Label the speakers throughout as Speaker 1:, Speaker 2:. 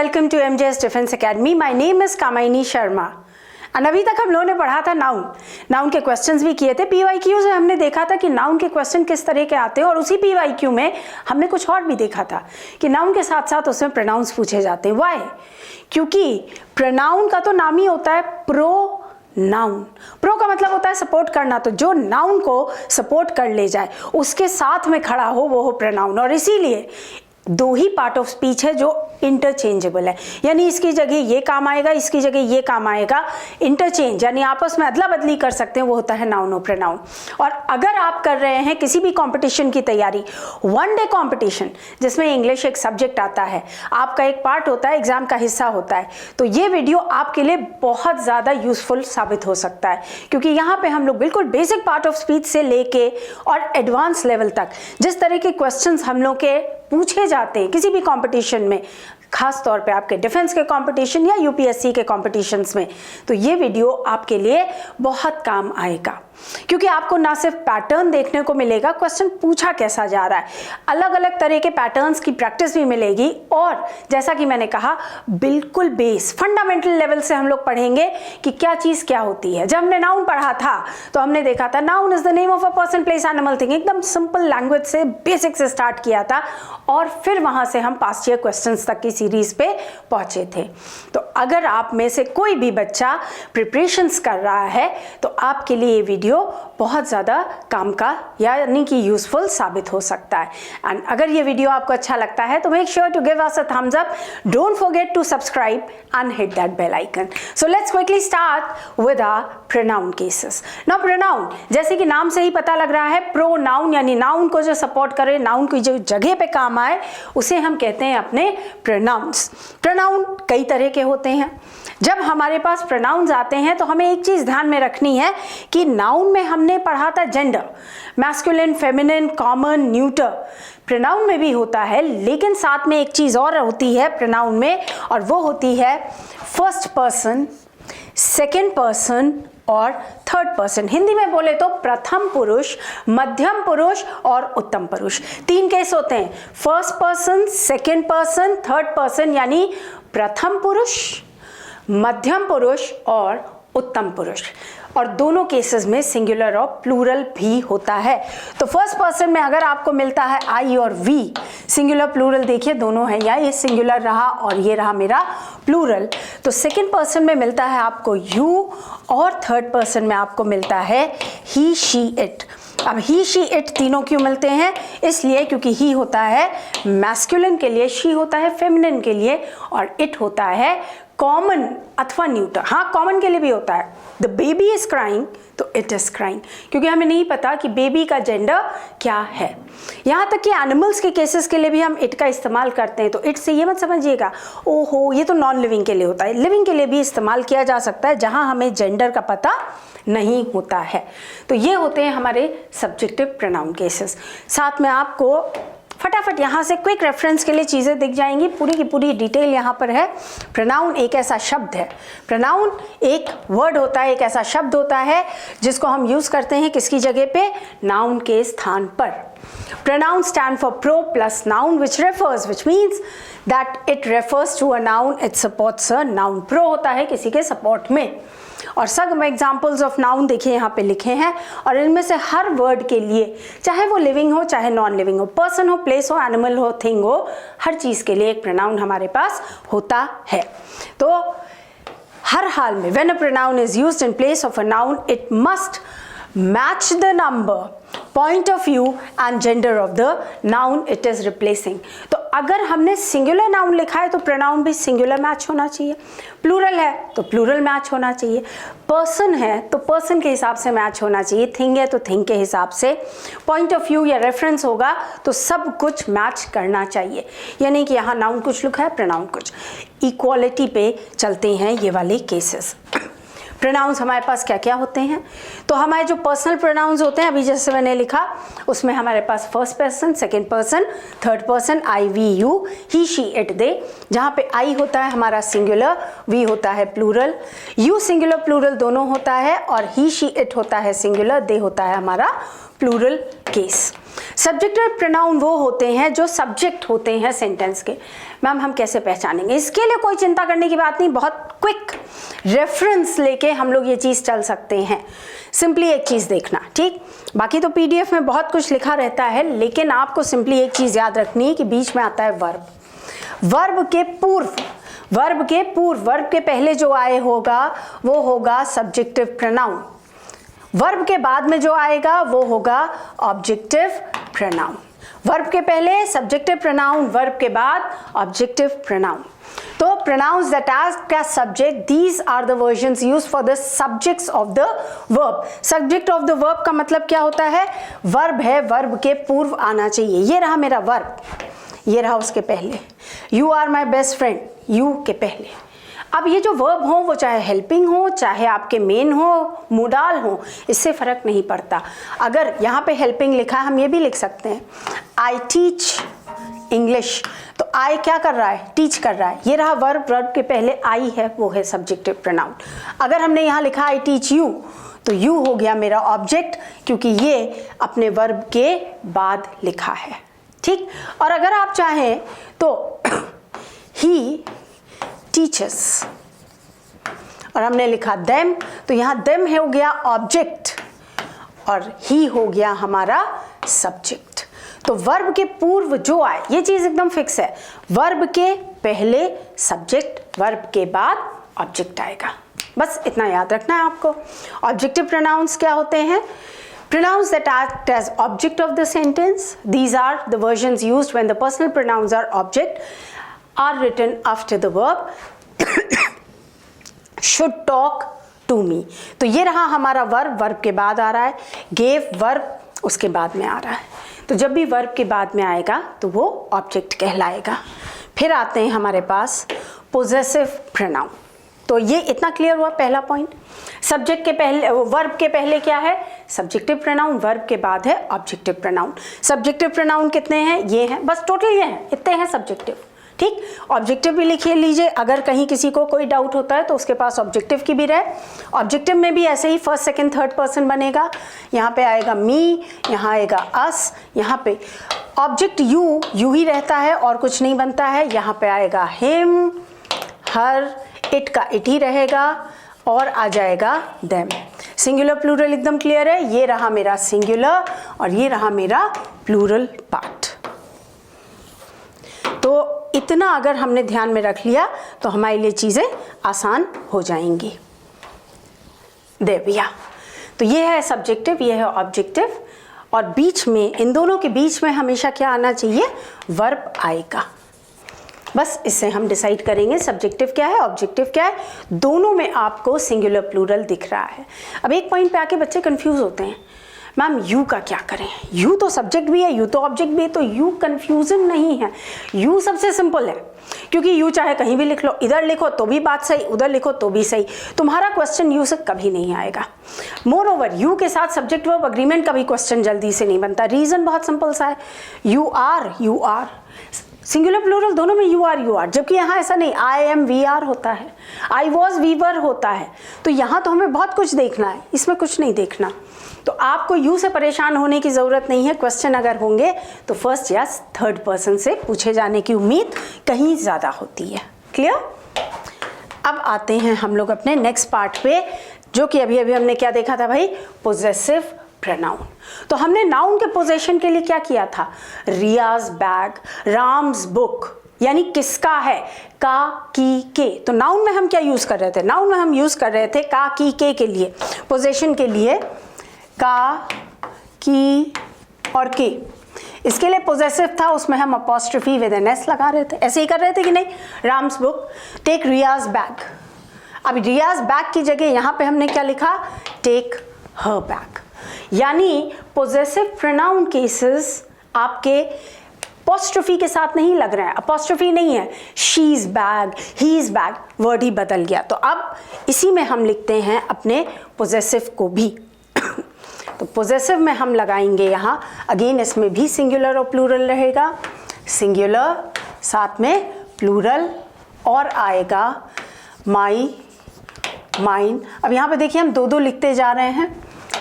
Speaker 1: welcome to MJS Defense Academy. My name is Kamaini Sharma. और अभी तक हम लोगों ने पढ़ा था नाउन के क्वेश्चंस भी किए थे। PYQ से हमने देखा था कि नाउन के क्वेश्चन किस तरह के आते हैं और उसी PYQ में हमने कुछ और भी देखा था कि नाउन के साथ साथ उसमें प्रोनाउंस पूछे जाते हैं। व्हाई? क्योंकि प्रोनाउन का तो नाम ही होता है प्रोनाउन। प्रो का मतलब होता है सपोर्ट करना, तो जो नाउन को सपोर्ट कर ले जाए, उसके साथ में खड़ा हो, वो हो प्रोनाउन। और इसीलिए दो ही पार्ट ऑफ स्पीच है जो इंटरचेंजेबल है, यानी इसकी जगह ये काम आएगा, इसकी जगह ये काम आएगा। इंटरचेंज यानी आपस में अदला बदली कर सकते हैं, वो होता है नाउन और प्रोनाउन। और अगर आप कर रहे हैं किसी भी कंपटीशन की तैयारी, वन डे कंपटीशन जिसमें इंग्लिश एक सब्जेक्ट आता है, आपका एक पार्ट होता है, एग्जाम का हिस्सा होता है, तो ये वीडियो आपके लिए बहुत ज़्यादा यूजफुल साबित हो सकता है। क्योंकि यहाँ पे हम लोग बिल्कुल बेसिक पार्ट ऑफ स्पीच से लेके और एडवांस लेवल तक जिस तरह के क्वेश्चंस हम लोग के पूछे जाते हैं किसी भी कंपटीशन में, खास तौर पे आपके डिफेंस के कंपटीशन या यूपीएससी के कंपटीशंस में, तो ये वीडियो आपके लिए बहुत काम आएगा। क्योंकि आपको ना सिर्फ पैटर्न देखने को मिलेगा, क्वेश्चन पूछा कैसा जा रहा है, अलग अलग तरह के पैटर्न्स की प्रैक्टिस भी मिलेगी। और जैसा कि मैंने कहा, बिल्कुल बेस फंडामेंटल लेवल से हम लोग पढ़ेंगे कि क्या चीज़ क्या होती है। जब हमने नाउन पढ़ा था तो हमने देखा था noun is the name of a person, place, animal, thing. एकदम सिंपल लैंग्वेज से, बेसिक से स्टार्ट किया था और फिर वहां से हम पास्ट ईयर क्वेश्चंस तक की सीरीज पे पहुंचे थे। तो अगर आप में से कोई भी बच्चा प्रिपरेशंस कर रहा है तो आपके लिए ये वीडियो बहुत ज़्यादा काम का यानी कि यूजफुल साबित हो सकता है। एंड अगर ये वीडियो आपको अच्छा लगता है तो make sure to give us a thumbs up, don't forget to subscribe and hit that bell icon. So let's quickly start with our pronoun cases. Now pronoun, जैसे कि नाम से ही पता लग रहा है, प्रोनाउन यानी नाउन को जो सपोर्ट करे, नाउन की जो जगह पे काम आए, उसे हम कहते हैं अपने प्रोनाउंस। प्रोनाउन कई तरह के होते हैं। जब हमारे पास प्रोनाउंस आते हैं तो हमें एक चीज़ ध्यान में रखनी है कि नाउन में हमने पढ़ा था gender, masculine, feminine, common, neuter. Pronoun में भी होता है, लेकिन साथ में एक चीज़ और होती है प्रोनाउन में, और वो होती है फर्स्ट पर्सन, सेकेंड पर्सन और थर्ड पर्सन। हिंदी में बोले तो प्रथम पुरुष, मध्यम पुरुष और उत्तम पुरुष। तीन केस होते हैं, first person, second person, third person, यानी प्रथम पुरुष, मध्यम पुरुष और उत्तम पुरुष। और दोनों केसेस में सिंगुलर और प्लूरल भी होता है। तो फर्स्ट पर्सन में अगर आपको मिलता है आई और वी, सिंगुलर प्लूरल देखिए दोनों है, या ये सिंगुलर रहा और ये रहा मेरा प्लूरल। तो सेकंड पर्सन में मिलता है आपको यू और थर्ड पर्सन में आपको मिलता है ही, शी, इट। अब ही, शी, इट तीनों क्यों मिलते हैं? इसलिए क्योंकि ही होता है मैस्कुलिन के लिए, शी होता है फेमिनिन के लिए और इट होता है कॉमन अथवा न्यूटर। हाँ, कॉमन के लिए भी होता है। द बेबी इज क्राइंग तो इट इज क्राइंग, क्योंकि हमें नहीं पता कि बेबी का जेंडर क्या है। यहाँ तक कि एनिमल्स के केसेस के लिए भी हम इट का इस्तेमाल करते हैं। तो इट से ये मत समझिएगा ओहो ये तो नॉन लिविंग के लिए होता है। लिविंग के लिए भी इस्तेमाल किया जा सकता है जहाँ हमें जेंडर का पता नहीं होता है। तो ये होते हैं हमारे सब्जेक्टिव प्रोनाउन केसेस। साथ में आपको फटाफट यहाँ से क्विक रेफरेंस के लिए चीज़ें दिख जाएंगी, पूरी की पूरी डिटेल यहाँ पर है। प्रोनाउन एक ऐसा शब्द है, प्रोनाउन एक वर्ड होता है, एक ऐसा शब्द होता है जिसको हम यूज़ करते हैं किसकी जगह पे? नाउन के स्थान पर। Pronoun stand for pro plus noun which means that it refers to a noun, it supports a noun. Pro होता है किसी के सपोर्ट में। और सब एग्जाम्पल्स ऑफ नाउन देखिए यहाँ पे लिखे हैं, और इनमें से हर वर्ड के लिए, चाहे वो लिविंग हो चाहे नॉन लिविंग हो, पर्सन हो, प्लेस हो, एनिमल हो, थिंग हो, हर चीज़ के लिए एक प्रोनाउन हमारे पास होता है। तो हर हाल में when a pronoun is used in place of a noun, it must match the number, point of view and gender of the noun it is replacing. तो अगर हमने सिंगुलर नाउन लिखा है तो प्रोनाउन भी सिंगुलर मैच होना चाहिए, plural है तो प्लूरल मैच होना चाहिए, पर्सन है तो पर्सन के हिसाब से मैच होना चाहिए, थिंग है तो थिंग के हिसाब से, पॉइंट ऑफ व्यू या रेफरेंस होगा तो सब कुछ मैच करना चाहिए। यानी कि यहाँ नाउन कुछ लिखा है, प्रोनाउन कुछ। इक्वालिटी पे चलते हैं ये वाले केसेस। प्रोनाउंस हमारे पास क्या क्या होते हैं? तो हमारे जो पर्सनल प्रोनाउंस होते हैं, अभी जैसे मैंने लिखा, उसमें हमारे पास first person, second person, third person, I, we, you, he, she, it, they. जहाँ पे आई होता है हमारा सिंगुलर, वी होता है प्लूरल, यू सिंगुलर प्लूरल दोनों होता है, और ही, शी, इट होता है सिंगुलर, दे होता है हमारा प्लूरल केस। सब्जेक्टिव प्रोनाउन वो होते हैं जो सब्जेक्ट होते हैं सेंटेंस के। मैम हम कैसे पहचानेंगे? इसके लिए कोई चिंता करने की बात नहीं, बहुत क्विक रेफरेंस लेके हम लोग ये चीज़ चल सकते हैं। सिंपली एक चीज़ देखना, ठीक? बाकी तो पीडीएफ में बहुत कुछ लिखा रहता है, लेकिन आपको सिंपली एक चीज़ याद रखनी है कि बीच में आता है वर्ब। वर्ब के पूर्व, वर्ब के पहले जो आए होगा वो होगा सब्जेक्टिव प्रोनाउन। वर्ब के बाद में जो आएगा वो होगा ऑब्जेक्टिव प्रोनाउन। वर्ब के पहले सब्जेक्टिव प्रोनाउन, वर्ब के बाद ऑब्जेक्टिव प्रोनाउन। तो pronouns that act as subject, these are the versions used for the subjects of the verb. Subject of the verb का मतलब क्या होता है? वर्ब है, वर्ब के पूर्व आना चाहिए। ये रहा मेरा वर्ब, ये रहा उसके पहले। You are my best friend, you के पहले। अब ये जो वर्ब हो वो चाहे हेल्पिंग हो, चाहे आपके मेन हो, मोडाल हो, इससे फर्क नहीं पड़ता। अगर यहाँ पे हेल्पिंग लिखा है, हम ये भी लिख सकते हैं आई टीच इंग्लिश, तो आई क्या कर रहा है? टीच कर रहा है। ये रहा वर्ब, वर्ब के पहले आई है, वो है सब्जेक्टिव प्रोनाउन। अगर हमने यहाँ लिखा आई टीच यू, तो यू हो गया मेरा ऑब्जेक्ट, क्योंकि ये अपने वर्ब के बाद लिखा है, ठीक? और अगर आप चाहें तो ही टीचर्स और हमने लिखा देम, तो यहाँ देम हो गया ऑब्जेक्ट और ही हो गया हमारा सब्जेक्ट। तो वर्ब के पूर्व जो आए, ये चीज एकदम फिक्स है, वर्ब के पहले सब्जेक्ट, वर्ब के बाद ऑब्जेक्ट आएगा। बस इतना याद रखना है आपको। ऑब्जेक्टिव प्रोनाउंस क्या होते हैं? Pronouns that act as object of the sentence. These are the versions used when the personal pronouns are object, are written after the verb should talk to me. तो ये रहा हमारा वर्ब, वर्ब के बाद आ रहा है। gave वर्ब उसके बाद में आ रहा है। तो जब भी वर्ब के बाद में आएगा तो वो ऑब्जेक्ट कहलाएगा। फिर आते हैं हमारे पास पोजेसिव प्रोनाउन। तो ये इतना क्लियर हुआ पहला पॉइंट। सब्जेक्ट के पहले, वर्ब के पहले क्या है? सब्जेक्टिव प्रोनाउन, वर्ब के बाद है ऑब्जेक्टिव प्रोनाउन। सब्जेक्टिव प्रोनाउन कितने हैं? ये हैं, बस टोटल ये हैं, इतने हैं सब्जेक्टिव, ठीक? ऑब्जेक्टिव भी लिखिए लीजिए, अगर कहीं किसी को कोई डाउट होता है तो उसके पास ऑब्जेक्टिव की भी रहे। ऑब्जेक्टिव में भी ऐसे ही फर्स्ट सेकंड थर्ड पर्सन बनेगा। यहाँ पे आएगा मी, यहाँ आएगा अस, यहाँ पे ऑब्जेक्ट यू ही रहता है और कुछ नहीं बनता है। यहाँ पे आएगा हिम, हर, इट का इट ही रहेगा और आ जाएगा देम। सिंगुलर प्लूरल एकदम क्लियर है। ये रहा मेरा सिंगुलर और ये रहा मेरा प्लूरल पार्ट। तो इतना अगर हमने ध्यान में रख लिया तो हमारे लिए चीज़ें आसान हो जाएंगी। देविया, तो ये है सब्जेक्टिव, ये है ऑब्जेक्टिव, और बीच में, इन दोनों के बीच में हमेशा क्या आना चाहिए? वर्ब आएगा। बस इससे हम डिसाइड करेंगे सब्जेक्टिव क्या है, ऑब्जेक्टिव क्या है। दोनों में आपको सिंगुलर प्लूरल दिख रहा है। अब एक पॉइंट पे आके बच्चे कंफ्यूज होते हैं, मैम यू का क्या करें? यू तो सब्जेक्ट भी है, यू तो ऑब्जेक्ट भी है, तो यू कंफ्यूजन नहीं है। यू सबसे सिंपल है, क्योंकि यू चाहे कहीं भी लिख लो, इधर लिखो तो भी बात सही, उधर लिखो तो भी सही। तुम्हारा क्वेश्चन यू से कभी नहीं आएगा। मोर ओवर यू के साथ सब्जेक्ट वर्ब अग्रीमेंट का भी क्वेश्चन जल्दी से नहीं बनता। रीजन बहुत सिंपल सा है, यू आर सिंगुलर प्लूरल दोनों में यू आर, जबकि यहाँ ऐसा नहीं, आई एम वी आर होता है, आई वॉज वी वर होता है। तो यहाँ तो हमें बहुत कुछ देखना है, इसमें कुछ नहीं देखना। तो आपको यू से परेशान होने की ज़रूरत नहीं है। क्वेश्चन अगर होंगे तो फर्स्ट या थर्ड पर्सन से पूछे जाने की उम्मीद कहीं ज़्यादा होती है। क्लियर? अब आते हैं हम लोग अपने नेक्स्ट पार्ट पे, जो कि अभी अभी हमने क्या देखा था भाई? Possessive pronoun. तो हमने नाउन के पोजेशन के लिए क्या किया था? रियाज बैग, राम्स बुक, यानी किसका है? का, की, के। तो नाउन में हम क्या यूज कर रहे थे? नाउन में हम यूज कर रहे थे का, की, के लिए, पोजेशन के लिए का, की और के। इसके लिए पोजेसिव था, उसमें हम अपॉस्ट्रोफी विद एन एस लगा रहे थे। ऐसे ही कर रहे थे कि नहीं? राम्स बुक, टेक रियाज बैग। अब रियाज बैग की जगह यहाँ पे हमने क्या लिखा? Take her bag. यानी पोजेसिव प्रोनाउन केसेस आपके अपॉस्ट्रोफी के साथ नहीं लग रहे हैं, अपॉस्ट्रोफी नहीं है, she is bag, he is bag, word ही बदल गया। तो अब इसी में हम लिखते हैं अपने पोजेसिव को भी। तो पोजेसिव में हम लगाएंगे यहाँ, अगेन इसमें भी सिंगुलर और प्लूरल रहेगा, सिंगुलर साथ में प्लूरल और आएगा माई, माइन। अब यहाँ पे देखिए हम दो दो लिखते जा रहे हैं,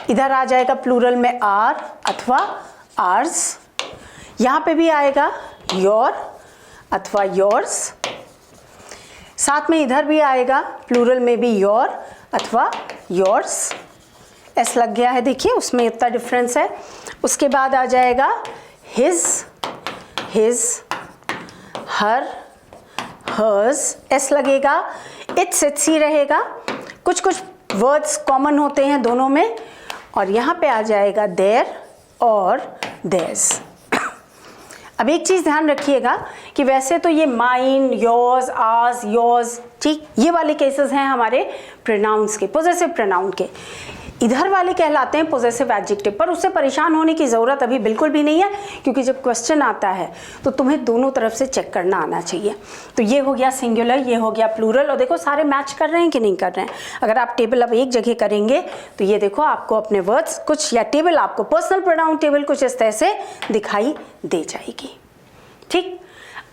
Speaker 1: इधर आ जाएगा प्लूरल में आर अथवा आर्स, यहाँ पे भी आएगा योर अथवा योर्स, साथ में इधर भी आएगा प्लूरल में भी योर अथवा योर्स, एस लग गया है, देखिए उसमें इतना डिफरेंस है। उसके बाद आ जाएगा हिज, हिज, हर, हर्स, एस लगेगा, इट्स ही रहेगा। कुछ कुछ वर्ड्स कॉमन होते हैं दोनों में, और यहाँ पे आ जाएगा देयर और देयर्स। अब एक चीज़ ध्यान रखिएगा कि वैसे तो ये माइन, योर्स, आर्स, योर्स, ठीक, ये वाले केसेस हैं हमारे प्रोनाउंस के, पोजेसिव प्रोनाउन के। इधर वाले कहलाते हैं पोजेसिव एडजेक्टिव, पर उससे परेशान होने की ज़रूरत अभी बिल्कुल भी नहीं है, क्योंकि जब क्वेश्चन आता है तो तुम्हें दोनों तरफ से चेक करना आना चाहिए। तो ये हो गया सिंगुलर, ये हो गया प्लूरल, और देखो सारे मैच कर रहे हैं कि नहीं कर रहे हैं। अगर आप टेबल अब एक जगह करेंगे तो ये देखो आपको अपने वर्ड्स कुछ, या टेबल आपको पर्सनल प्रोनाउन टेबल कुछ इस तरह से दिखाई दे जाएगी। ठीक,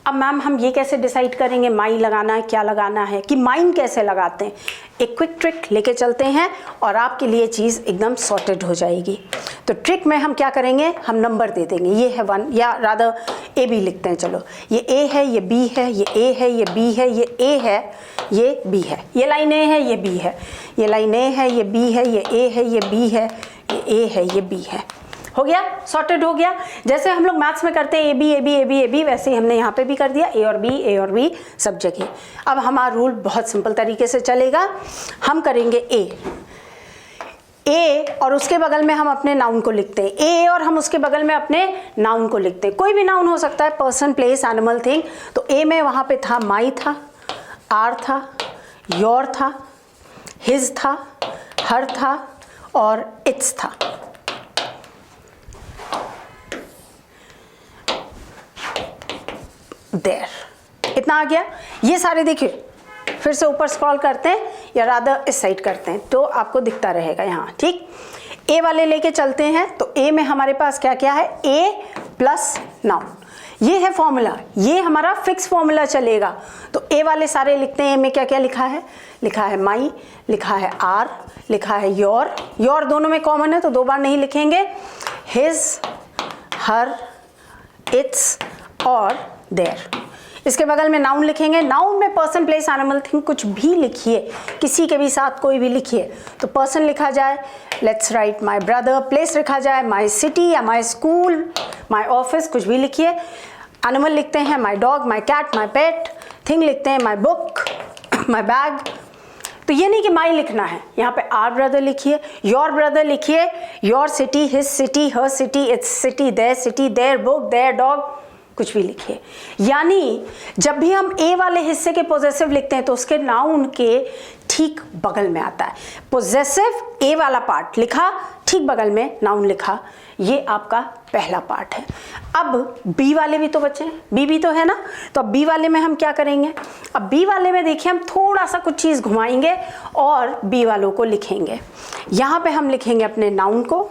Speaker 1: अब मैम हम ये कैसे डिसाइड करेंगे माई लगाना है क्या लगाना है, कि माइन कैसे लगाते हैं? एक क्विक ट्रिक लेके चलते हैं और आपके लिए चीज़ एकदम सॉर्टेड हो जाएगी। तो ट्रिक में हम क्या करेंगे, हम नंबर दे देंगे, ये है 1, या रादर ए बी लिखते हैं, चलो ये ए है, ये बी है, ये ए है, ये बी है, ये ए है, ये बी है, ये लाइन ए है, ये बी है, ये लाइन ए है, ये बी है, ये ए है, ये बी है, ये ए है, ये बी है। हो गया, सॉर्टेड हो गया। जैसे हम लोग मैथ्स में करते हैं A B A B A B A B, वैसे ही हमने यहाँ पे भी कर दिया ए और बी सब जगह। अब हमारा रूल बहुत सिंपल तरीके से चलेगा, हम करेंगे ए और उसके बगल में हम अपने नाउन को लिखते हैं, ए और हम उसके बगल में अपने नाउन को लिखते हैं। कोई भी नाउन हो सकता है, पर्सन, प्लेस, एनिमल, थिंग। तो ए में वहाँ पे था माई था, आर था, योर था, हिज था, हर था और इट्स था। देयर, इतना आ गया। ये सारे देखिए, फिर से ऊपर स्क्रॉल करते हैं या रादर इस साइड करते हैं तो आपको दिखता रहेगा यहाँ। ठीक, ए वाले लेके चलते हैं। तो ए में हमारे पास क्या क्या है, ए प्लस नाउन, ये है फॉर्मूला, ये हमारा फिक्स फॉर्मूला चलेगा। तो ए वाले सारे लिखते हैं। ए में क्या क्या लिखा है, लिखा है माई, लिखा है आर, लिखा है योर, योर दोनों में कॉमन है तो 2 बार नहीं लिखेंगे, हिज, हर, इट्स और देयर। इसके बगल में नाउन लिखेंगे। नाउन में पर्सन, प्लेस, एनिमल, थिंग कुछ भी लिखिए, किसी के भी साथ कोई भी लिखिए। तो पर्सन लिखा जाए, let's write my brother, place लिखा जाए माय सिटी या माय स्कूल, माय ऑफिस, कुछ भी लिखिए। एनिमल लिखते हैं my dog, my cat, my pet. Thing लिखते हैं माय बुक, माय बैग। तो ये नहीं कि माई लिखना है, यहाँ पे आर ब्रदर लिखिए, योर ब्रदर लिखिए, your city, his city, her city, its city, their book, their dog, कुछ भी लिखिए। यानी जब भी हम ए वाले हिस्से के पोजेसिव लिखते हैं तो उसके नाउन के ठीक बगल में आता है। पोजेसिव ए वाला पार्ट लिखा, ठीक बगल में नाउन लिखा, ये आपका पहला पार्ट है। अब बी वाले भी तो बचे हैं, बी भी तो है ना। तो अब बी वाले में हम क्या करेंगे, अब बी वाले में देखिए हम थोड़ा सा कुछ चीज़ घुमाएंगे और बी वालों को लिखेंगे। यहाँ पे हम लिखेंगे अपने नाउन को,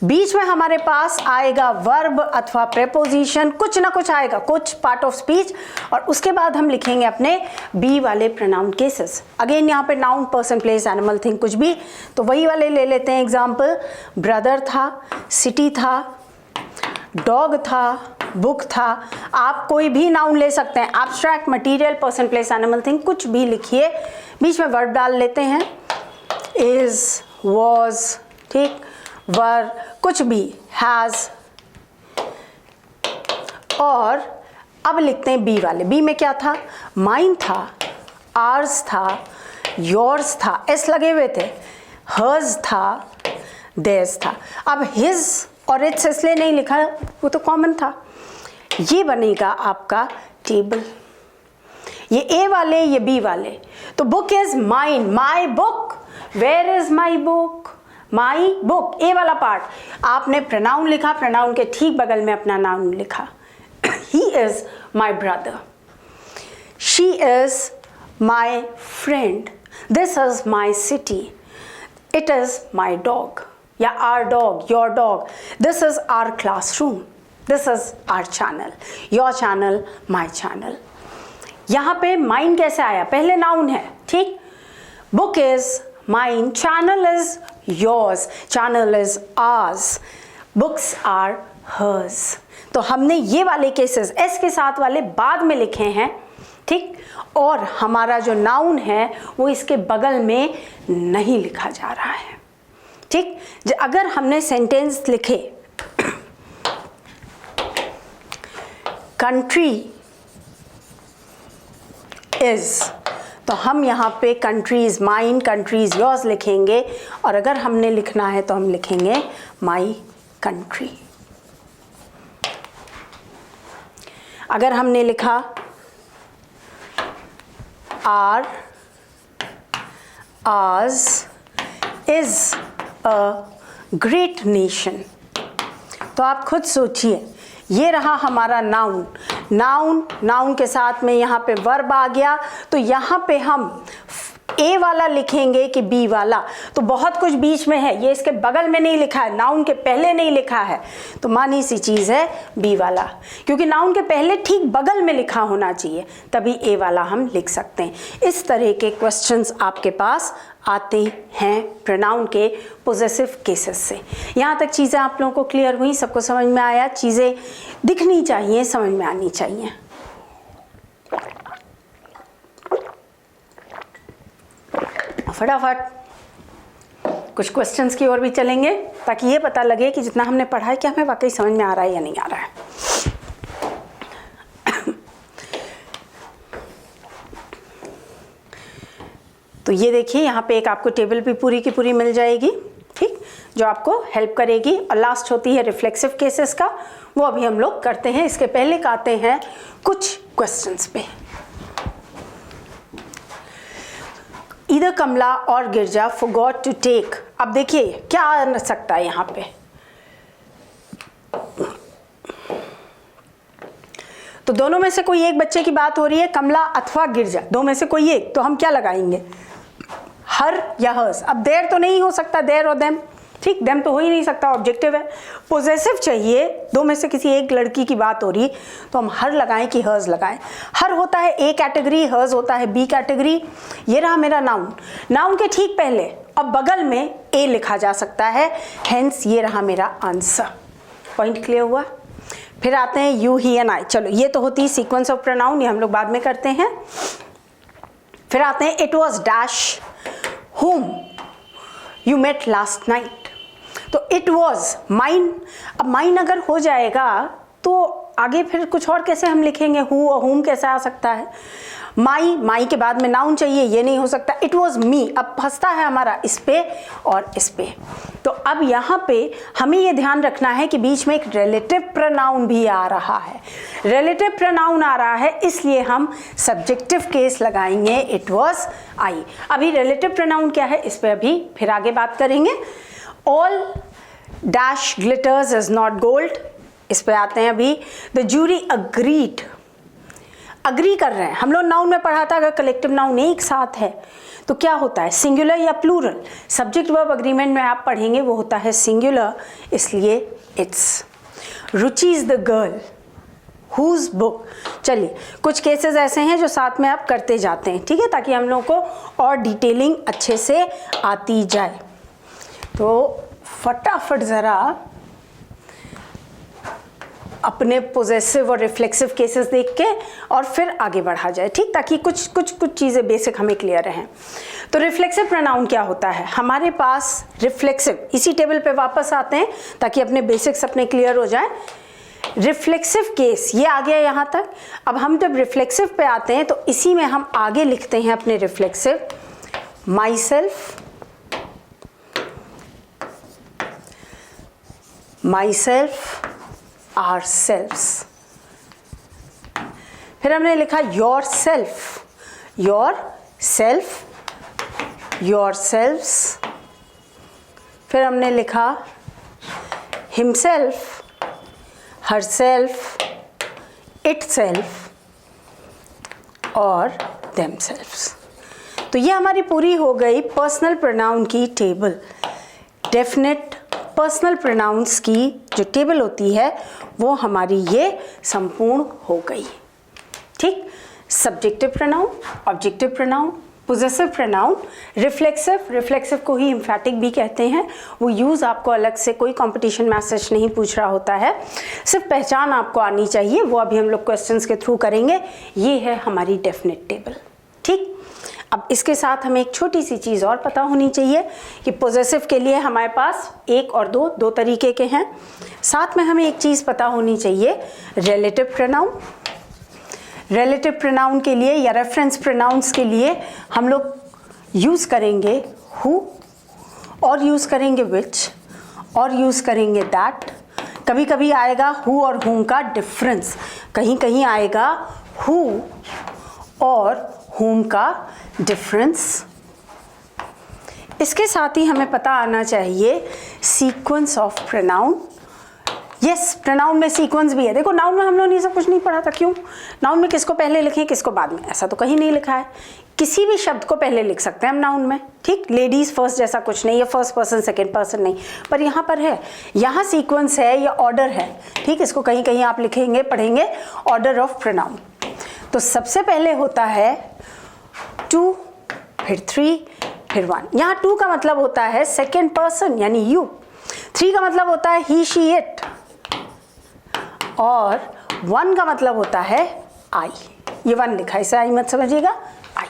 Speaker 1: बीच में हमारे पास आएगा वर्ब अथवा प्रेपोजिशन, कुछ ना कुछ आएगा, कुछ पार्ट ऑफ स्पीच, और उसके बाद हम लिखेंगे अपने बी वाले प्रोनाउन केसेस। अगेन यहाँ पे noun, person, place, animal, thing कुछ भी, तो वही वाले ले लेते हैं। एग्जाम्पल, ब्रदर था, सिटी था, डॉग था, बुक था। आप कोई भी नाउन ले सकते हैं, abstract, material, person, place, animal, thing कुछ भी लिखिए। बीच में वर्ब डाल लेते हैं, इज, वॉज, ठीक, वर, कुछ भी, हैज। और अब लिखते हैं बी वाले। बी में क्या था, माइन था, आर्स था, योर्स था, एस लगे हुए थे, हर्स था, देयर्स था। अब हिज और इट्स इसलिए नहीं लिखा, वो तो कॉमन था। ये बनेगा आपका टेबल, ये ए वाले, ये बी वाले। तो book is mine, my book, where is my book, my book, A वाला पार्ट। आपने प्रोनाउन लिखा, प्रोनाउन के ठीक बगल में अपना नाउन लिखा। He is my brother, she is my friend, this is my city, it is my dog या our dog, your dog, this is our classroom, this is our channel, your channel, my channel. यहाँ पे mine कैसे आया, पहले noun है, ठीक। Book is mine, channel is yours, channel is ours, books are hers। तो हमने ये वाले केसेस एस के साथ वाले बाद में लिखे हैं, ठीक, और हमारा जो नाउन है वो इसके बगल में नहीं लिखा जा रहा है, ठीक। अगर हमने सेंटेंस लिखे कंट्री इज, तो हम यहाँ पे country is mine, country is yours लिखेंगे, और अगर हमने लिखना है तो हम लिखेंगे माई कंट्री। अगर हमने लिखा आर आज इज अ ग्रेट नेशन, तो आप खुद सोचिए, ये रहा हमारा नाउन, नाउन के साथ में यहाँ पे वर्ब आ गया, तो यहाँ पे हम ए वाला लिखेंगे कि बी वाला, तो बहुत कुछ बीच में है, ये इसके बगल में नहीं लिखा है, नाउन के पहले नहीं लिखा है, तो मानी सी चीज़ है बी वाला, क्योंकि नाउन के पहले ठीक बगल में लिखा होना चाहिए, तभी ए वाला हम लिख सकते हैं। इस तरह के क्वेश्चंस आपके पास आते हैं प्रोनाउन के पोजेसिव केसेस से। यहाँ तक चीज़ें आप लोगों को क्लियर हुई, सबको समझ में आया, चीज़ें दिखनी चाहिए, समझ में आनी चाहिए। फटाफट कुछ क्वेश्चंस की ओर भी चलेंगे, ताकि ये पता लगे कि जितना हमने पढ़ा है कि हमें वाकई समझ में आ रहा है या नहीं आ रहा है। तो ये देखिए, यहाँ पे एक आपको टेबल भी पूरी की पूरी मिल जाएगी, ठीक, जो आपको हेल्प करेगी, और लास्ट होती है रिफ्लेक्सिव केसेस का, वो अभी हम लोग करते हैं। इसके पहले आते हैं कुछ क्वेश्चंस पे। Either कमला और गिरजा forgot to take, अब देखिए क्या आ सकता है यहाँ पे, तो दोनों में से कोई एक बच्चे की बात हो रही है, कमला अथवा गिरजा, दो में से कोई एक, तो हम क्या लगाएंगे, हर या हर्स। अब देर तो नहीं हो सकता, देर और देम, ठीक, देम तो हो ही नहीं सकता, ऑब्जेक्टिव है। पोजेसिव चाहिए, दो में से किसी एक लड़की की बात हो रही, तो हम हर लगाएं कि हर्स लगाएं। हर होता है ए कैटेगरी, हर्स होता है बी कैटेगरी। ये रहा मेरा नाउन, नाउन के ठीक पहले अब बगल में ए लिखा जा सकता है, हेंस ये रहा मेरा आंसर। पॉइंट क्लियर हुआ। फिर आते हैं यू, ही एंड आई। चलो, ये तो होती है सीक्वेंस ऑफ प्रोनाउन, ये हम लोग बाद में करते हैं। फिर आते हैं it was dash whom you met last night, तो it was mine। अब mine अगर हो जाएगा तो आगे फिर कुछ और कैसे हम लिखेंगे, who और whom कैसे आ सकता है। माई के बाद में नाउन चाहिए, ये नहीं हो सकता। इट वॉज मी, अब फंसता है हमारा इस पे और इस पे। तो अब यहाँ पे हमें ये ध्यान रखना है कि बीच में एक रिलेटिव प्रोनाउन भी आ रहा है। रिलेटिव प्रोनाउन आ रहा है, इसलिए हम सब्जेक्टिव केस लगाएंगे, इट वॉज आई। अभी रिलेटिव प्रोनाउन क्या है, इस पे अभी फिर आगे बात करेंगे। All dash glitters is not gold, इस पे आते हैं अभी। द जूरी अग्रीड, अग्री कर रहे हैं। हम लोग नाउन में पढ़ा था, अगर कलेक्टिव नाउन एक साथ है तो क्या होता है, सिंगुलर या प्लूरल। सब्जेक्ट वर्ब अग्रीमेंट में आप पढ़ेंगे वो होता है सिंगुलर, इसलिए its. Ruchi is the girl whose book. चलिए, कुछ केसेस ऐसे हैं जो साथ में आप करते जाते हैं, ठीक है, ताकि हम लोग को और डिटेलिंग अच्छे से आती जाए। तो फटाफट ज़रा अपने पोजेसिव और रिफ्लेक्सिव केसेस देख के और फिर आगे बढ़ा जाए, ठीक, ताकि कुछ चीज़ें बेसिक हमें क्लियर रहें। तो रिफ्लेक्सिव प्रोनाउन क्या होता है हमारे पास। रिफ्लेक्सिव, इसी टेबल पे वापस आते हैं ताकि अपने बेसिक्स अपने क्लियर हो जाए। रिफ्लेक्सिव केस ये आ गया यहाँ तक। अब हम जब रिफ्लेक्सिव पे आते हैं तो इसी में हम आगे लिखते हैं अपने reflexive, myself, myself, ourselves. फिर हमने लिखा yourself, yourself, yourselves. फिर हमने लिखा himself, herself, itself और देम सेल्फ्स। तो ये हमारी पूरी हो गई पर्सनल प्रोनाउन की टेबल। डेफिनेट पर्सनल प्रोनाउंस की जो टेबल होती है वो हमारी ये संपूर्ण हो गई, ठीक। Subjective pronoun, objective pronoun, possessive pronoun, reflexive को ही एम्फैटिक भी कहते हैं। वो यूज़ आपको अलग से कोई कंपटीशन मैसेज नहीं पूछ रहा होता है, सिर्फ पहचान आपको आनी चाहिए, वो अभी हम लोग क्वेश्चंस के थ्रू करेंगे। ये है हमारी डेफिनेट टेबल। ठीक, अब इसके साथ हमें एक छोटी सी चीज़ और पता होनी चाहिए कि पोजेसिव के लिए हमारे पास एक और दो तरीके के हैं। साथ में हमें एक चीज़ पता होनी चाहिए, रिलेटिव प्रोनाउन। रिलेटिव प्रोनाउन के लिए या रेफरेंस प्रोनाउंस के लिए हम लोग यूज़ करेंगे हु, और यूज़ करेंगे विच, और यूज़ करेंगे दैट। कभी कभी आएगा हु और हुम का डिफरेंस, कहीं कहीं आएगा हु और हुम का डिफरेंस। इसके साथ ही हमें पता आना चाहिए sequence of pronoun. Yes, pronoun में सीक्वेंस भी है। देखो नाउन में हम लोग ये सब कुछ नहीं पढ़ा था, क्यों? नाउन में किसको पहले लिखें किसको बाद में, ऐसा तो कहीं नहीं लिखा है। किसी भी शब्द को पहले लिख सकते हैं हम नाउन में, ठीक। लेडीज फर्स्ट जैसा कुछ नहीं है, फर्स्ट पर्सन सेकंड पर्सन नहीं, पर यहाँ पर है, यहाँ सीक्वेंस है या ऑर्डर है, ठीक। इसको कहीं कहीं आप लिखेंगे पढ़ेंगे ऑर्डर ऑफ प्रोनाउन। तो सबसे पहले होता है 2, फिर 3, फिर 1। यहाँ 2 का मतलब होता है सेकेंड पर्सन यानी यू, 3 का मतलब होता है ही शी इट, और 1 का मतलब होता है आई। ये 1 लिखा है, इसे आई मत समझिएगा, आई।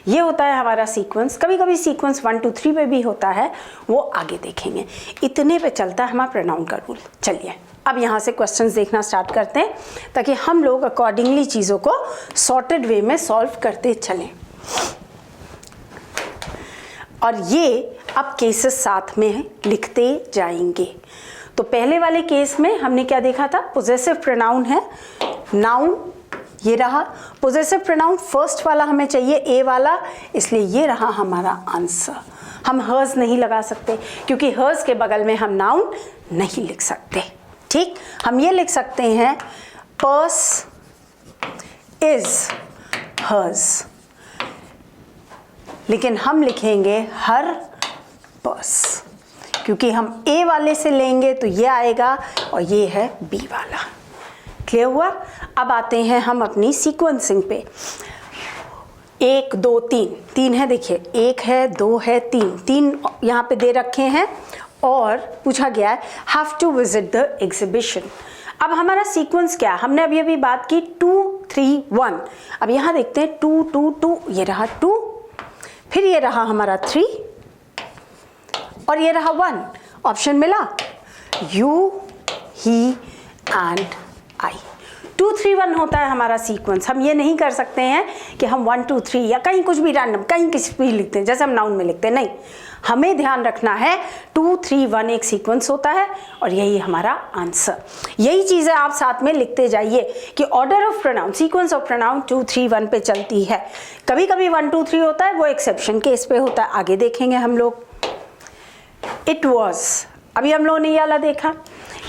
Speaker 1: ये होता है हमारा सीक्वेंस। कभी कभी सीक्वेंस 1 2 3 पे भी होता है, वो आगे देखेंगे। इतने पे चलता है हमारा प्रोनाउन का रूल। चलिए अब यहाँ से क्वेश्चंस देखना स्टार्ट करते हैं, ताकि हम लोग अकॉर्डिंगली चीज़ों को सॉर्टेड वे में सॉल्व करते चलें। और ये अब केसेस साथ में लिखते जाएंगे। तो पहले वाले केस में हमने क्या देखा था, पोजेसिव प्रोनाउन है, नाउन ये रहा। पोजेसिव प्रोनाउन फर्स्ट वाला हमें चाहिए, ए वाला, इसलिए ये रहा हमारा आंसर। हम हर्स नहीं लगा सकते, क्योंकि हर्स के बगल में हम नाउन नहीं लिख सकते, ठीक। हम ये लिख सकते हैं पर्स इज हर्स, लेकिन हम लिखेंगे हर पर्स, क्योंकि हम ए वाले से लेंगे तो ये आएगा, और ये है बी वाला। क्लियर हुआ? अब आते हैं हम अपनी सीक्वेंसिंग पे। 1 2 3 है, देखिए 1 है 2 है 3 यहाँ पे दे रखे हैं, और पूछा गया है have to visit the exhibition. अब हमारा सीक्वेंस क्या है, हमने अभी बात की 2 3 1। अब यहाँ देखते हैं 2 2 2, ये रहा 2, फिर ये रहा हमारा 3, और ये रहा 1। ऑप्शन मिला यू, ही एंड आई। 2 3 1 होता है हमारा सीक्वेंस। हम ये नहीं कर सकते हैं कि हम 1 2 3 या कहीं कुछ भी रैंडम कहीं किसी भी लिखते हैं जैसे हम नाउन में लिखते हैं, नहीं। हमें ध्यान रखना है 2 3 1 एक सीक्वेंस होता है, और यही हमारा आंसर। यही चीज़ें आप साथ में लिखते जाइए कि order of pronoun, sequence of pronoun 2 3 1 पे चलती है। कभी कभी 1 2 3 होता है, वो एक्सेप्शन केस पे होता है, आगे देखेंगे हम लोग। इट वॉज, अभी हम लोगों ने ये वाला देखा,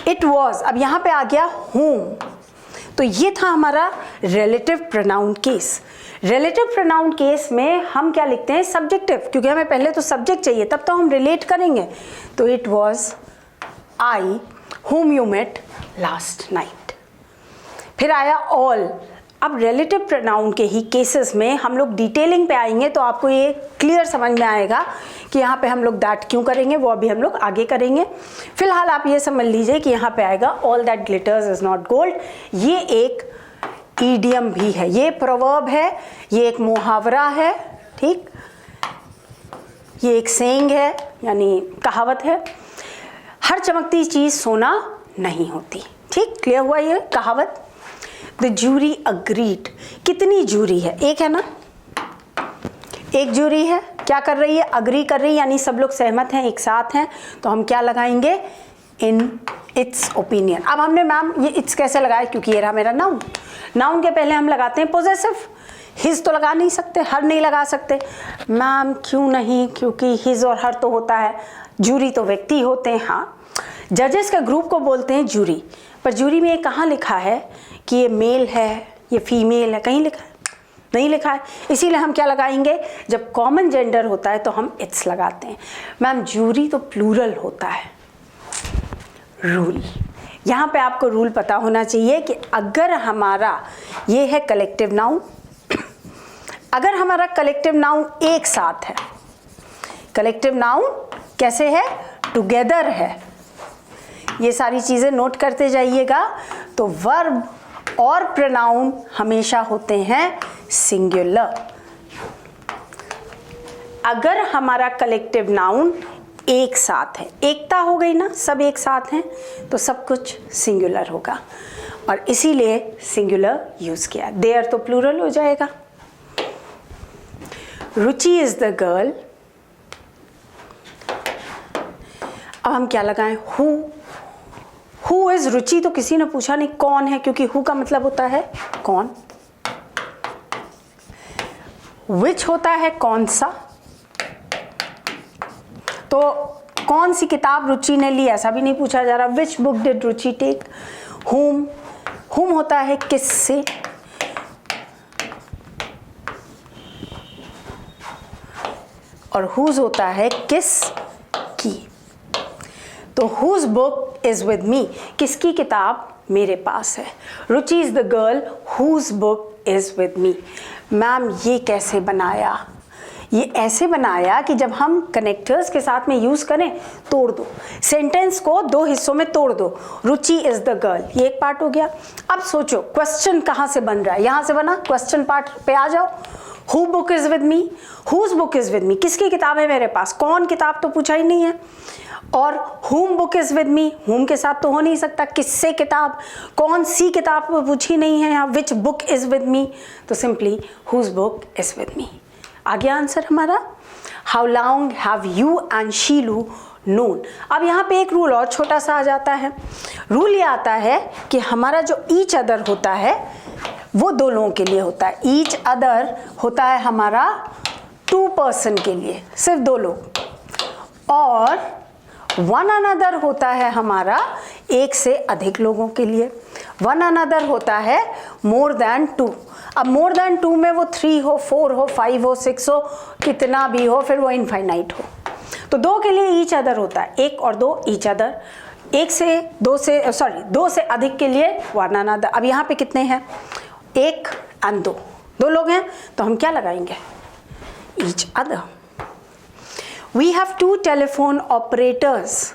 Speaker 1: इट वॉज। अब यहाँ पे आ गया होम, तो ये था हमारा relative pronoun case. Relative pronoun case में हम क्या लिखते हैं, सब्जेक्टिव, क्योंकि हमें पहले तो सब्जेक्ट चाहिए, तब तो हम रिलेट करेंगे। तो it was I whom you met last night. फिर आया ऑल। अब रिलेटिव प्रोनाउन के ही केसेस में हम लोग डिटेलिंग पे आएंगे, तो आपको ये क्लियर समझ में आएगा कि यहाँ पे हम लोग दैट क्यों करेंगे, वो अभी हम लोग आगे करेंगे। फिलहाल आप ये समझ लीजिए कि यहाँ पे आएगा all that glitters is not gold. ये एक ईडियम भी है, ये प्रोवर्ब है, ये एक मुहावरा है, ठीक। ये एक सेइंग है, यानी कहावत है। हर चमकती चीज़ सोना नहीं होती, ठीक। क्लियर हुआ ये कहावत। The jury agreed. कितनी जूरी है, एक है ना, एक जूरी है, क्या कर रही है, अग्री कर रही है, यानी सब लोग सहमत हैं, एक साथ हैं। तो हम क्या लगाएंगे, इन इट्स ओपिनियन। अब हमने मैम ये इट्स कैसे लगाया, क्योंकि ये रहा मेरा नाउन। नाउन के पहले हम लगाते हैं पोजेसिव। हिज तो लगा नहीं सकते, हर नहीं लगा सकते। मैम क्यों नहीं, क्योंकि हिज और हर तो होता है, जूरी तो व्यक्ति होते हैं। हाँ, जजेस के ग्रुप को बोलते हैं जूरी, पर जूरी में ये कहाँ लिखा है कि ये मेल है, ये फीमेल है, कहीं लिखा है? नहीं लिखा है। इसीलिए हम क्या लगाएंगे, जब कॉमन जेंडर होता है तो हम इट्स लगाते हैं। मैम जूरी तो प्लूरल होता है। रूल, यहाँ पे आपको रूल पता होना चाहिए कि अगर हमारा ये है कलेक्टिव नाउन, अगर हमारा कलेक्टिव नाउन एक साथ है, कलेक्टिव नाउन कैसे है, टुगेदर है, ये सारी चीजें नोट करते जाइएगा। तो वर्ब और प्रोनाउन हमेशा होते हैं सिंगुलर। अगर हमारा कलेक्टिव नाउन एक साथ है, एकता हो गई ना, सब एक साथ हैं, तो सब कुछ सिंगुलर होगा और इसीलिए सिंगुलर यूज किया। देयर तो प्लूरल हो जाएगा। रुचि इज द गर्ल। अब हम क्या लगाएं, हु इज रुचि, तो किसी ने पूछा नहीं कौन है, क्योंकि हु का मतलब होता है कौन। विच होता है कौन सा, तो कौन सी किताब रुचि ने ली ऐसा भी नहीं पूछा जा रहा। Which book did Ruchi take. Whom होता है किससे, और हुज होता है किस की। तो whose book is with me, किसकी किताब मेरे पास है। Ruchi is the girl whose book is with me. Ma'am ये कैसे बनाया, ये ऐसे बनाया कि जब हम कनेक्टर्स के साथ में यूज करें, तोड़ दो, सेंटेंस को दो हिस्सों में तोड़ दो। रुचि इज द गर्ल, ये एक पार्ट हो गया। अब सोचो क्वेश्चन कहाँ से बन रहा है, यहाँ से बना, क्वेश्चन पार्ट पे आ जाओ। Who book is with me, whose book is with me, किसकी किताब है मेरे पास, कौन किताब तो पूछा ही नहीं है। और हुम बुक इज विद मी, हुम के साथ तो हो नहीं सकता, किससे किताब, कौन सी किताब पूछी नहीं है यहाँ। Which book is with me, तो simply whose book is with me. आ गया आंसर हमारा। How long have you and Shilu known. अब यहाँ पे एक रूल और छोटा सा आ जाता है। रूल ये आता है कि हमारा जो ईच अदर होता है वो दो लोगों के लिए होता है। ईच अदर होता है हमारा 2 पर्सन के लिए, सिर्फ 2 लोग, और वन अनदर होता है हमारा 1 से अधिक लोगों के लिए। वन अनदर होता है मोर देन 2। अब मोर देन 2 में वो 3 हो, 4 हो, 5 हो, 6 हो, कितना भी हो, फिर वो इनफाइनाइट हो। तो 2 के लिए ईच अदर होता है, 1 और 2 ईच अदर। 2 से अधिक के लिए वन अनदर। अब यहाँ पे कितने हैं, 1 एंड 2 लोग हैं, तो हम क्या लगाएंगे, each other. We have 2 telephone operators.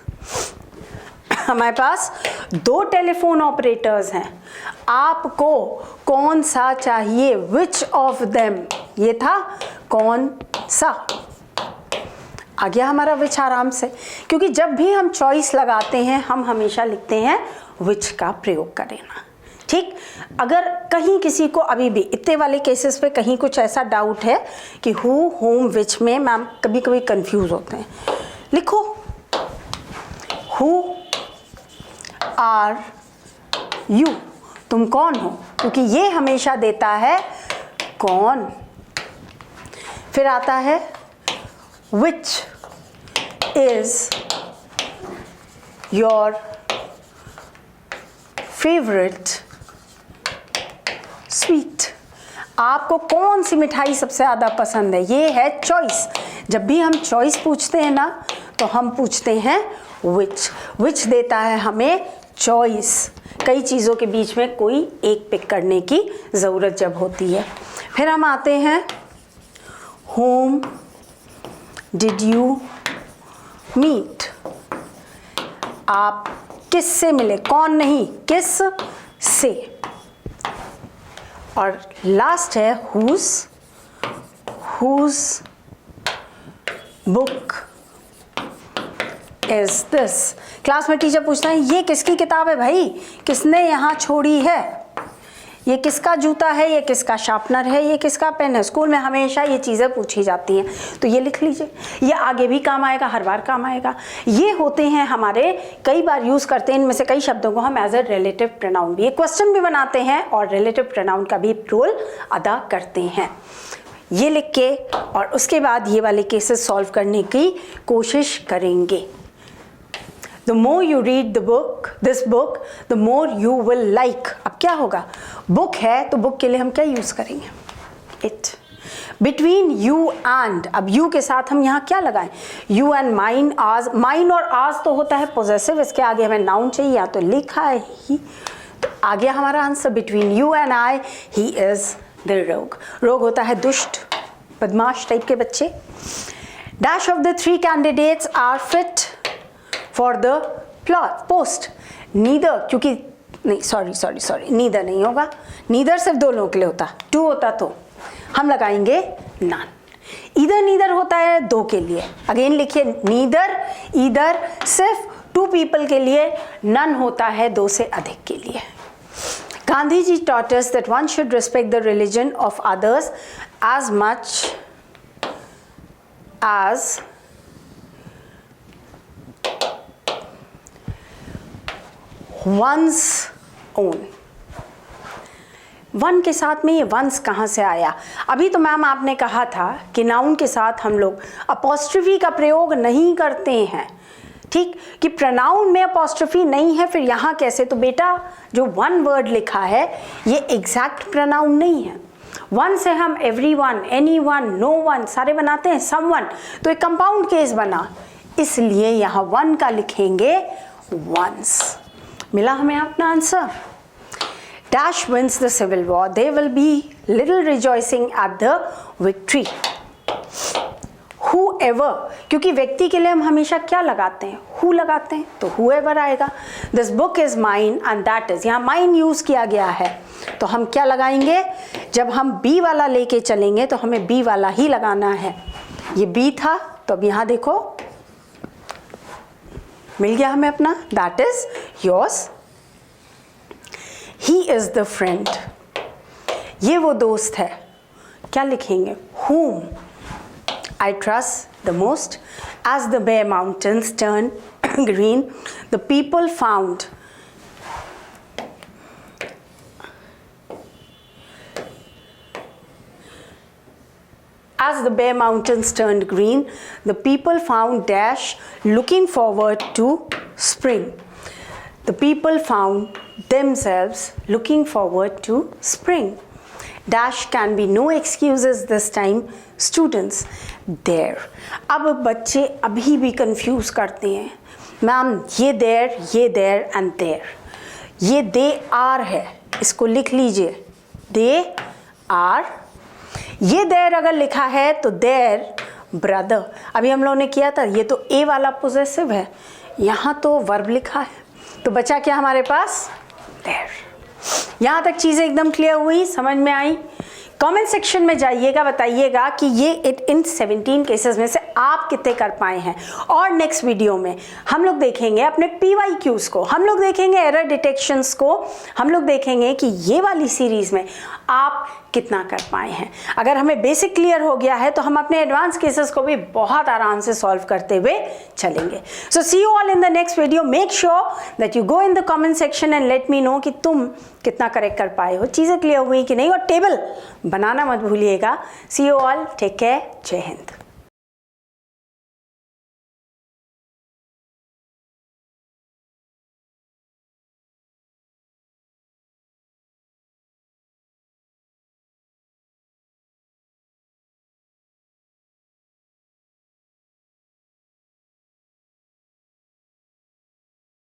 Speaker 1: हमारे पास 2 टेलीफोन ऑपरेटर्स हैं। आपको कौन सा चाहिए, विच ऑफ देम, ये था कौन सा। आ गया हमारा विच आराम से, क्योंकि जब भी हम चॉइस लगाते हैं हम हमेशा लिखते हैं विच का प्रयोग करेना। ठीक, अगर कहीं किसी को अभी भी इतने वाले केसेस पे कहीं कुछ ऐसा डाउट है कि हु, होम, विच में मैम कभी कभी कंफ्यूज होते हैं, लिखो हु आर यू, तुम कौन हो, क्योंकि ये हमेशा देता है कौन। फिर आता है which is your favourite sweet, आपको कौन सी मिठाई सबसे ज़्यादा पसंद है, ये है चॉइस। जब भी हम चॉइस पूछते हैं ना तो हम पूछते हैं विच। विच देता है हमें चॉइस, कई चीज़ों के बीच में कोई एक पिक करने की ज़रूरत जब होती है। फिर हम आते हैं whom did you meet, आप किससे मिले, कौन नहीं, किस से। और लास्ट है whose book is this। Class में टीचर पूछता है ये किसकी किताब है भाई, किसने यहाँ छोड़ी है, ये किसका जूता है, ये किसका शार्पनर है, ये किसका पेन है। स्कूल में हमेशा ये चीज़ें पूछी जाती हैं, तो ये लिख लीजिए, ये आगे भी काम आएगा, हर बार काम आएगा। ये होते हैं हमारे, कई बार यूज़ करते हैं, इनमें से कई शब्दों को हम एज ए रिलेटिव प्रोनाउन भी, क्वेश्चन भी बनाते हैं और रिलेटिव प्रोनाउन का भी रोल अदा करते हैं। ये लिख के और उसके बाद ये वाले केसेस सॉल्व करने की कोशिश करेंगे। The more you read this book, the more you will like। अब क्या होगा, बुक है तो बुक के लिए हम क्या यूज करेंगे, it। Between you and, अब you के साथ हम यहाँ क्या लगाएं, you and mine, ours। mine और ours तो होता है पोजेसिव, इसके आगे हमें नाउन चाहिए, या तो लिखा है ही, तो आ गया हमारा answer. Between you and I, he is the rogue, rogue होता है दुष्ट, बदमाश टाइप के बच्चे। Dash of the 3 candidates are fit for the post, neither, क्योंकि नहीं सॉरी नीदर नहीं होगा, नीदर सिर्फ 2 लोगों के लिए होता, 2 होता तो हम लगाएंगे नन। इधर नीदर होता है 2 के लिए, अगेन लिखिए नीदर, इधर सिर्फ 2 पीपल के लिए, नन होता है 2 से अधिक के लिए। Gandhi ji taught us that one should respect the religion of others as much as one's own। One के साथ में ये वंस कहाँ से आया? अभी तो मैम आपने कहा था कि नाउन के साथ हम लोग अपॉस्ट्रफी का प्रयोग नहीं करते हैं, ठीक, कि प्रनाउन में अपॉस्ट्रफी नहीं है, फिर यहाँ कैसे? तो बेटा जो वन वर्ड लिखा है ये एग्जैक्ट प्रनाउन नहीं है। वन से हम एवरीवन, एनीवन, नो वन सारे बनाते हैं, समवन, तो एक कंपाउंड केस बना, इसलिए यहाँ वन का लिखेंगे वंस। मिला हमें अपना answer. Dash wins the civil war, there will be little rejoicing at the victory. Whoever, क्योंकि व्यक्ति के लिए हम हमेशा क्या लगाते हैं? who लगाते हैं, तो whoever आएगा। This book is mine and that is, यहाँ mine यूज किया गया है, तो हम क्या लगाएंगे? जब हम B वाला लेके चलेंगे तो हमें B वाला ही लगाना है। ये B था, तो अब यहाँ देखो मिल गया हमें अपना, that is yours। He is the friend, ये वो दोस्त है, क्या लिखेंगे? Whom I trust the most, as the bare mountains turn green, the people found as the bare mountains turned green, the people found dash looking forward to spring. The people found themselves looking forward to spring. Dash can be no excuses this time, students. There. अब बच्चे अभी भी confuse करते हैं, ma'am ये there and there, ये they are है, इसको लिख लीजिए they are। ये there अगर लिखा है तो their brother, अभी हम लोगों ने किया था, ये तो a वाला पोजेसिव है, यहाँ तो वर्ब लिखा है, तो बचा क्या हमारे पास? देयर। यहाँ तक चीज़ें एकदम क्लियर हुई, समझ में आई? कमेंट सेक्शन में जाइएगा, बताइएगा कि ये इन 17 केसेस में से आप कितने कर पाए हैं। और नेक्स्ट वीडियो में हम लोग देखेंगे अपने PYQs को, हम लोग देखेंगे एरर डिटेक्शंस को, हम लोग देखेंगे कि ये वाली सीरीज़ में आप कितना कर पाए हैं। अगर हमें बेसिक क्लियर हो गया है तो हम अपने एडवांस केसेस को भी बहुत आराम से सॉल्व करते हुए चलेंगे। So see you all in the next video. Make sure that you go in the comment section and let me know कि तुम कितना करेक्ट कर पाए हो, चीज़ें क्लियर हुई कि नहीं, और टेबल बनाना मत भूलिएगा। सी यू ऑल, टेक केयर, जय हिंद।